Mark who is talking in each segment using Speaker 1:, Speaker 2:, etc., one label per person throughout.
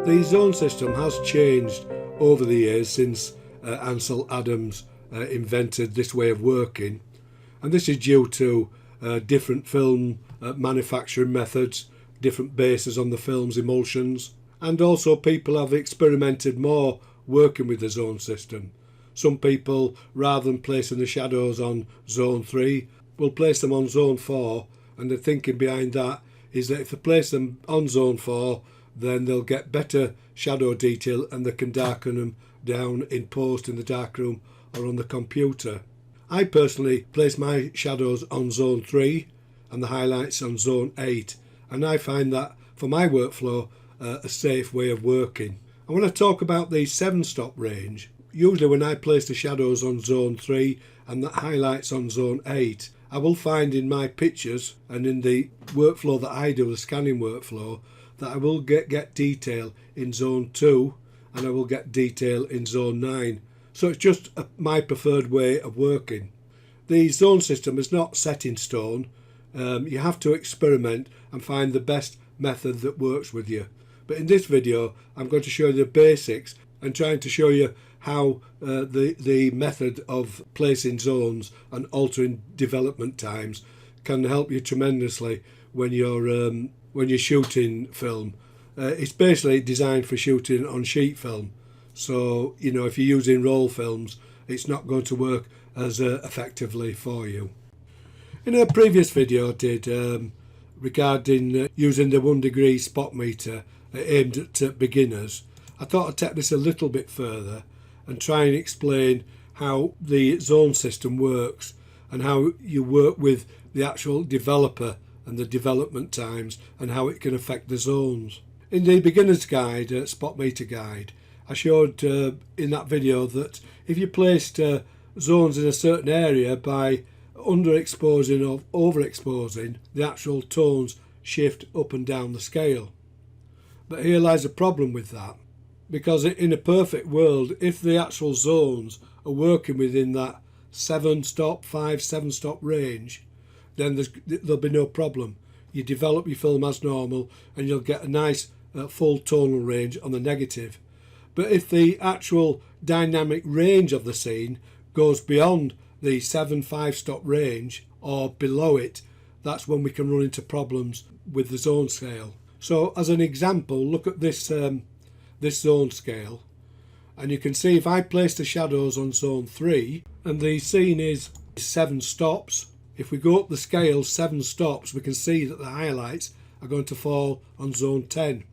Speaker 1: The zone system has changed over the years since Ansel Adams invented this way of working, and this is due to different film manufacturing methods, different bases on the film's emulsions, and also people have experimented more working with the zone system. Some people, rather than placing the shadows on zone 3, will place them on zone 4, and the thinking behind that is that if they place them on zone 4, then they'll get better shadow detail and they can darken them down in post in the darkroom or on the computer. I personally place my shadows on zone 3 and the highlights on zone 8, and I find that for my workflow a safe way of working. And when I talk about the 7-stop range, usually when I place the shadows on zone 3 and the highlights on zone 8, I will find in my pictures and in the workflow that I do, the scanning workflow, that I will get detail in zone 2 and I will get detail in zone 9. So it's just my preferred way of working. The zone system is not set in stone. You have to experiment and find the best method that works with you. But in this video I'm going to show you the basics and trying to show you how the method of placing zones and altering development times can help you tremendously when you're shooting film. It's basically designed for shooting on sheet film, so you know, if you're using roll films it's not going to work as effectively for you. In a previous video I did regarding using the 1 degree spot meter aimed at beginners, I thought I'd take this a little bit further and try and explain how the zone system works and how you work with the actual developer and the development times and how it can affect the zones. In the beginner's guide, spot meter guide, I showed in that video that if you placed zones in a certain area by underexposing or overexposing, the actual tones shift up and down the scale. But here lies a problem with that, because in a perfect world, if the actual zones are working within that 7-stop range, then there'll be no problem. You develop your film as normal and you'll get a nice full tonal range on the negative. But if the actual dynamic range of the scene goes beyond the 5-stop range or below it, that's when we can run into problems with the zone scale. So as an example, look at this this zone scale, and you can see if I place the shadows on zone 3 and the scene is 7 stops, if we go up the scale 7 stops, we can see that the highlights are going to fall on zone 10,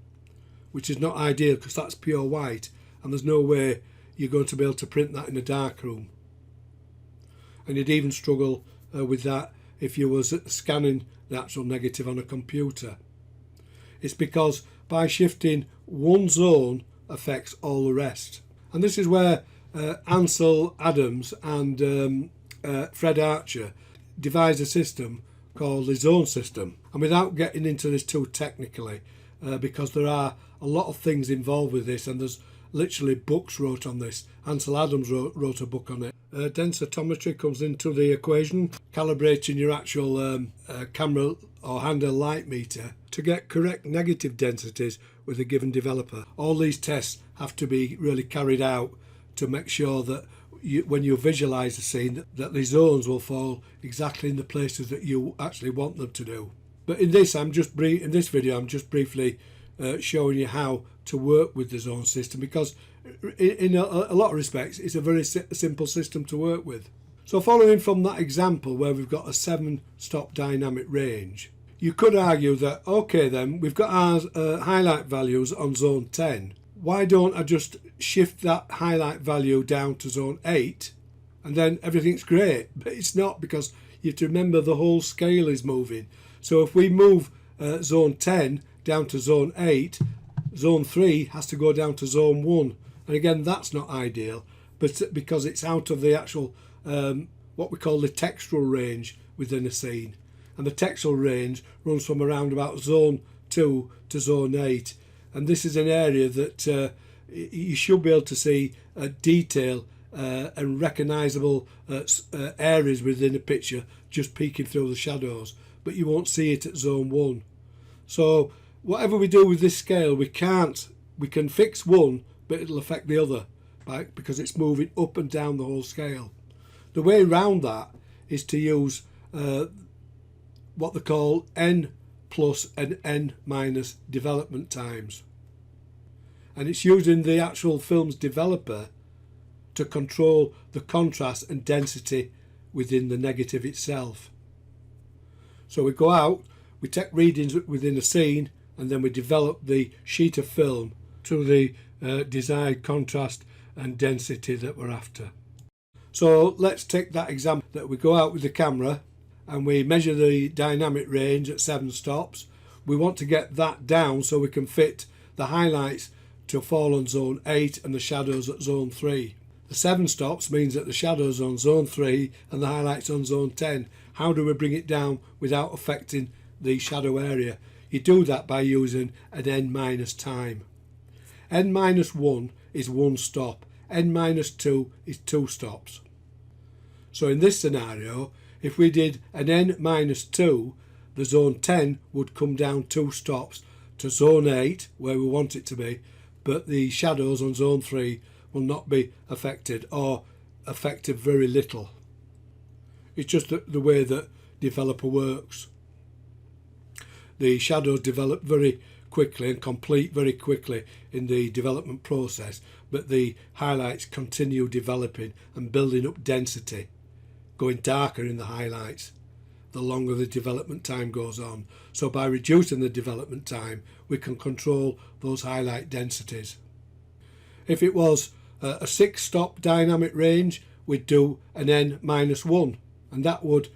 Speaker 1: which is not ideal because that's pure white and there's no way you're going to be able to print that in a dark room. And you'd even struggle with that if you was scanning the actual negative on a computer. It's because by shifting one zone affects all the rest. And this is where Ansel Adams and Fred Archer devised a system called the zone system. And without getting into this too technically, because there are a lot of things involved with this and there's literally books wrote on this. Ansel Adams wrote a book on it. Densotometry comes into the equation, calibrating your actual camera or handheld light meter to get correct negative densities with a given developer. All these tests have to be really carried out to make sure that when you visualize the scene that the zones will fall exactly in the places that you actually want them to do. But in this video I'm just briefly showing you how to work with the zone system, because in a lot of respects it's a very simple system to work with. So following from that example where we've got a 7-stop dynamic range, you could argue that okay then, we've got our highlight values on zone 10. Why don't I just shift that highlight value down to zone 8 and then everything's great? But it's not, because you have to remember the whole scale is moving. So if we move zone 10 down to zone 8, zone 3 has to go down to zone 1. And again, that's not ideal, but because it's out of the actual what we call the textural range within a scene. And the textural range runs from around about zone 2 to zone 8. And this is an area that you should be able to see detail and recognisable areas within a picture just peeking through the shadows, but you won't see it at zone 1. So whatever we do with this scale, we can't we can fix one, but it'll affect the other because it's moving up and down the whole scale. The way around that is to use what they call n plus and n minus development times. And it's using the actual film's developer to control the contrast and density within the negative itself. So we go out, we take readings within a scene, and then we develop the sheet of film to the desired contrast and density that we're after. So let's take that example that we go out with the camera and we measure the dynamic range at 7 stops. We want to get that down so we can fit the highlights to fall on zone 8 and the shadows at zone 3. The 7 stops means that the shadows on zone 3 and the highlights on zone 10. How do we bring it down without affecting the shadow area? You do that by using an n minus time. N minus 1 is 1 stop. N minus 2 is 2 stops. So in this scenario, if we did an n minus 2, the zone 10 would come down 2 stops to zone 8, where we want it to be, but the shadows on zone 3 will not be affected or affected very little. It's just the way that developer works. The shadows develop very quickly and complete very quickly in the development process, but the highlights continue developing and building up density, going darker in the highlights the longer the development time goes on. So by reducing the development time, we can control those highlight densities. If it was a 6 stop dynamic range, we'd do an n minus 1, and that would,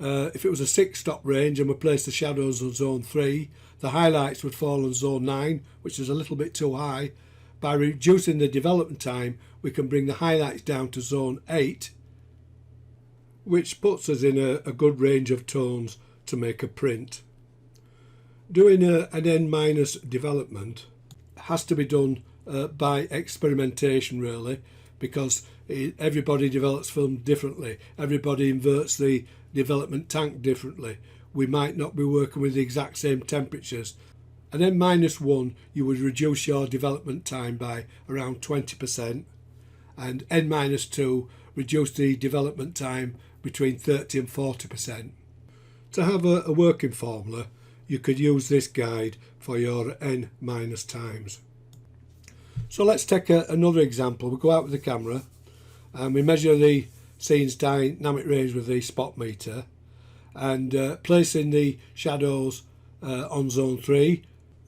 Speaker 1: if it was a 6 stop range and we placed the shadows on zone 3, the highlights would fall on zone 9, which is a little bit too high. By reducing the development time, we can bring the highlights down to zone 8, which puts us in a good range of tones to make a print. Doing an n minus development has to be done by experimentation, really, because everybody develops film differently. Everybody inverts the development tank differently. We might not be working with the exact same temperatures. And then minus 1, you would reduce your development time by around 20%, and n minus 2 reduce the development time between 30 and 40%. To have a working formula, you could use this guide for your n minus times. So let's take another example. We go out with the camera and we measure the scene's dynamic range with the spot meter, and placing the shadows on zone 3,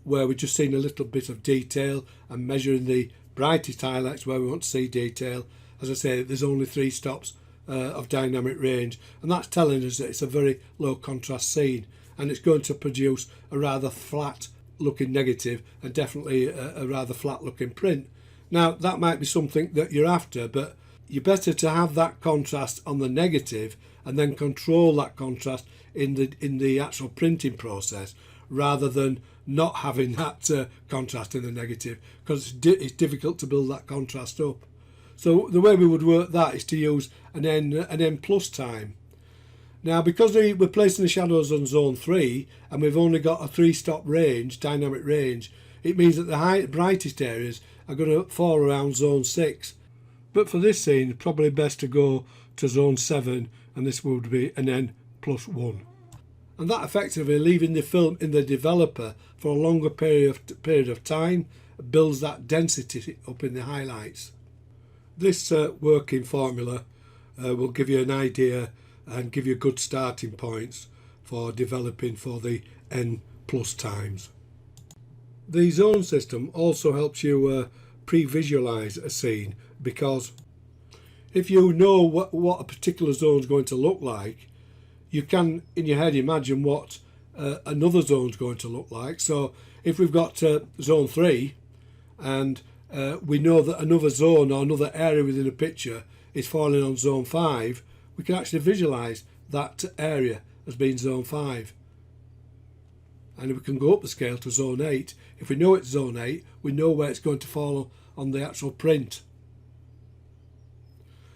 Speaker 1: where we've just seen a little bit of detail, and measuring the brightest highlights where we want to see detail. As I say, there's only 3 stops of dynamic range, and that's telling us that it's a very low contrast scene, and it's going to produce a rather flat looking negative and definitely a rather flat looking print. Now that might be something that you're after, but you're better to have that contrast on the negative and then control that contrast in the actual printing process, rather than not having that contrast in the negative, because it's difficult to build that contrast up. So the way we would work that is to use an n plus time. Now, because we're placing the shadows on zone 3 and we've only got a 3 stop range, dynamic range, it means that the brightest areas are going to fall around zone 6. But for this scene, it's probably best to go to zone 7, and this would be an n plus 1. And that effectively leaving the film in the developer for a longer period of time builds that density up in the highlights. This working formula will give you an idea and give you good starting points for developing for the n plus times. The zone system also helps you pre-visualize a scene, because if you know what a particular zone is going to look like, you can in your head imagine what another zone is going to look like. So if we've got zone 3 and we know that another zone or another area within a picture is falling on zone 5, we can actually visualize that area as being zone 5. And we can go up the scale to zone 8. If we know it's zone 8, we know where it's going to fall on the actual print.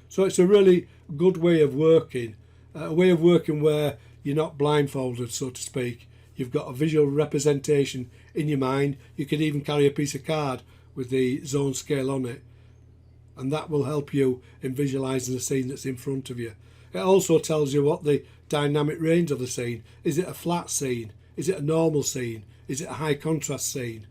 Speaker 1: So it's a really good way of working, a way of working where you're not blindfolded, so to speak. You've got a visual representation in your mind. You can even carry a piece of card with the zone scale on it, and that will help you in visualising the scene that's in front of you. It also tells you what the dynamic range of the scene. Is it a flat scene? Is it a normal scene? Is it a high contrast scene?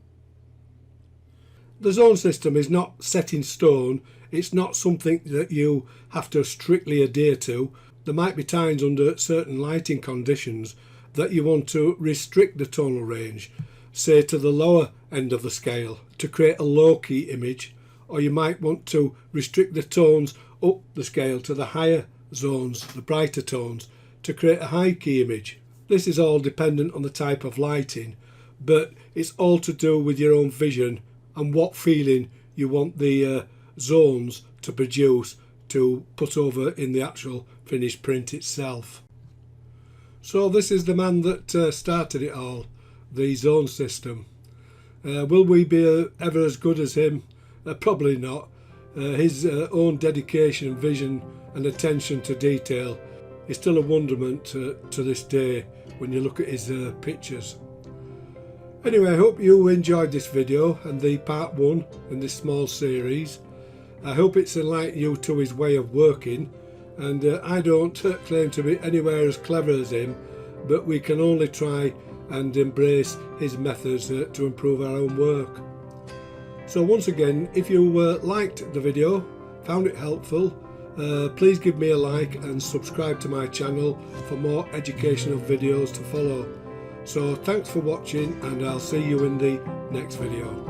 Speaker 1: The zone system is not set in stone. It's not something that you have to strictly adhere to. There might be times under certain lighting conditions that you want to restrict the tonal range, say to the lower end of the scale to create a low key image, or you might want to restrict the tones up the scale to the higher zones, the brighter tones, to create a high key image. This is all dependent on the type of lighting, but it's all to do with your own vision and what feeling you want the zones to produce to put over in the actual finished print itself. So this is the man that started it all, the zone system. Will we be ever as good as him? Probably not. His own dedication and vision and attention to detail is still a wonderment to this day when you look at his pictures. Anyway, I hope you enjoyed this video and the part 1 in this small series. I hope it's enlightened you to his way of working, and I don't claim to be anywhere as clever as him, but we can only try and embrace his methods to improve our own work. So once again, if you liked the video, found it helpful, please give me a like and subscribe to my channel for more educational videos to follow. So thanks for watching, and I'll see you in the next video.